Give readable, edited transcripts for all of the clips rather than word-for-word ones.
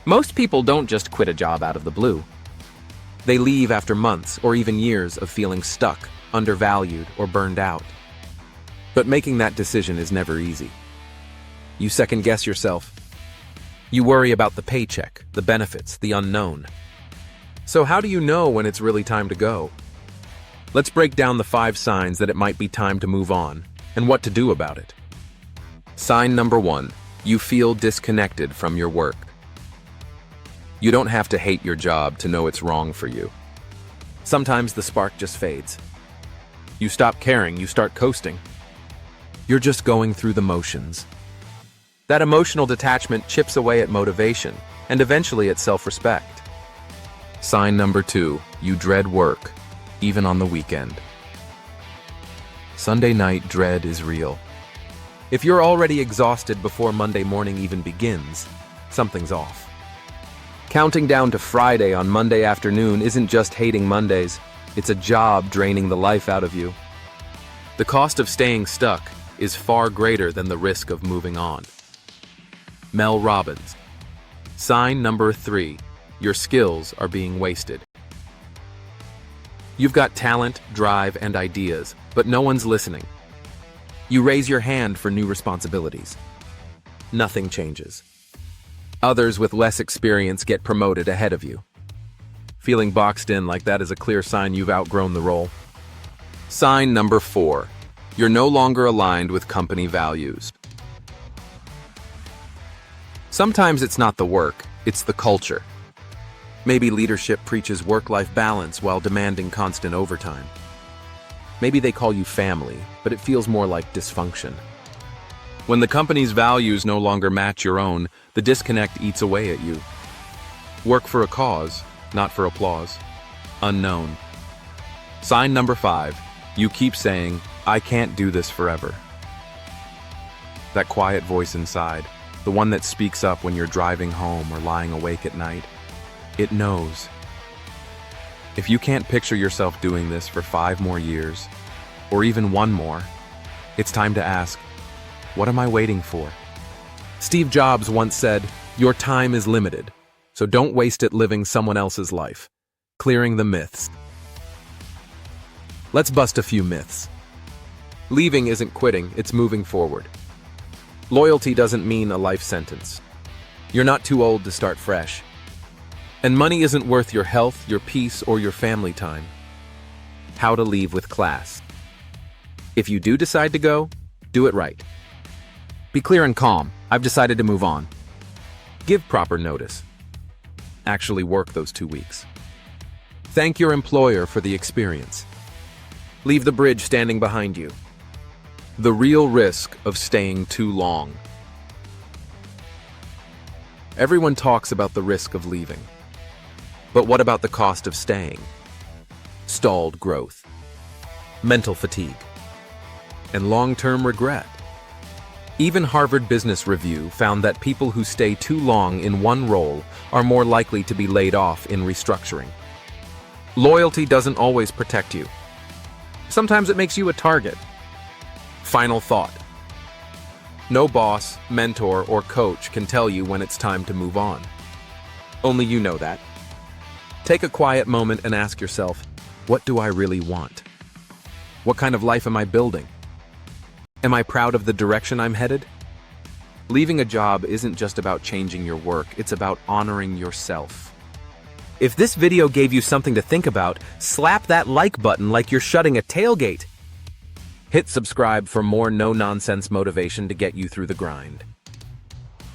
Most people don't just quit a job out of the blue. They leave after months or even years of feeling stuck, undervalued, or burned out. But making that decision is never easy. You second-guess yourself. You worry about the paycheck, the benefits, the unknown. So how do you know when it's really time to go? Let's break down the 5 signs that it might be time to move on, and what to do about it. Sign number 1. You feel disconnected from your work. You don't have to hate your job to know it's wrong for you. Sometimes the spark just fades. You stop caring, you start coasting. You're just going through the motions. That emotional detachment chips away at motivation, and eventually at self-respect. Sign number 2. You dread work, even on the weekend. Sunday night dread is real. If you're already exhausted before Monday morning even begins, something's off. Counting down to Friday on Monday afternoon isn't just hating Mondays, it's a job draining the life out of you. The cost of staying stuck is far greater than the risk of moving on. Mel Robbins. Sign number 3. Your skills are being wasted. You've got talent, drive, and ideas, but no one's listening. You raise your hand for new responsibilities. Nothing changes. Others with less experience get promoted ahead of you. Feeling boxed in like that is a clear sign you've outgrown the role. Sign number 4. You're no longer aligned with company values. Sometimes it's not the work, it's the culture. Maybe leadership preaches work-life balance while demanding constant overtime. Maybe they call you family, but it feels more like dysfunction. When the company's values no longer match your own, the disconnect eats away at you. Work for a cause, not for applause. Unknown. Sign number 5. You keep saying, I can't do this forever. That quiet voice inside, the one that speaks up when you're driving home or lying awake at night, it knows. If you can't picture yourself doing this for 5 more years, or even 1 more, it's time to ask, what am I waiting for? Steve Jobs once said, your time is limited, so don't waste it living someone else's life. Clearing the myths. Let's bust a few myths. Leaving isn't quitting, it's moving forward. Loyalty doesn't mean a life sentence. You're not too old to start fresh. And money isn't worth your health, your peace, or your family time. How to leave with class. If you do decide to go, do it right. Be clear and calm. I've decided to move on. Give proper notice. Actually work those 2 weeks. Thank your employer for the experience. Leave the bridge standing behind you. The real risk of staying too long. Everyone talks about the risk of leaving. But what about the cost of staying? Stalled growth, mental fatigue, and long-term regret. Even Harvard Business Review found that people who stay too long in one role are more likely to be laid off in restructuring. Loyalty doesn't always protect you. Sometimes it makes you a target. Final thought. No boss, mentor, or coach can tell you when it's time to move on. Only you know that. Take a quiet moment and ask yourself, what do I really want? What kind of life am I building? Am I proud of the direction I'm headed? Leaving a job isn't just about changing your work, it's about honoring yourself. If this video gave you something to think about, slap that like button like you're shutting a tailgate. Hit subscribe for more no-nonsense motivation to get you through the grind.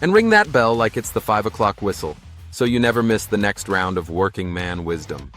And ring that bell like it's the 5 o'clock whistle, so you never miss the next round of working man wisdom.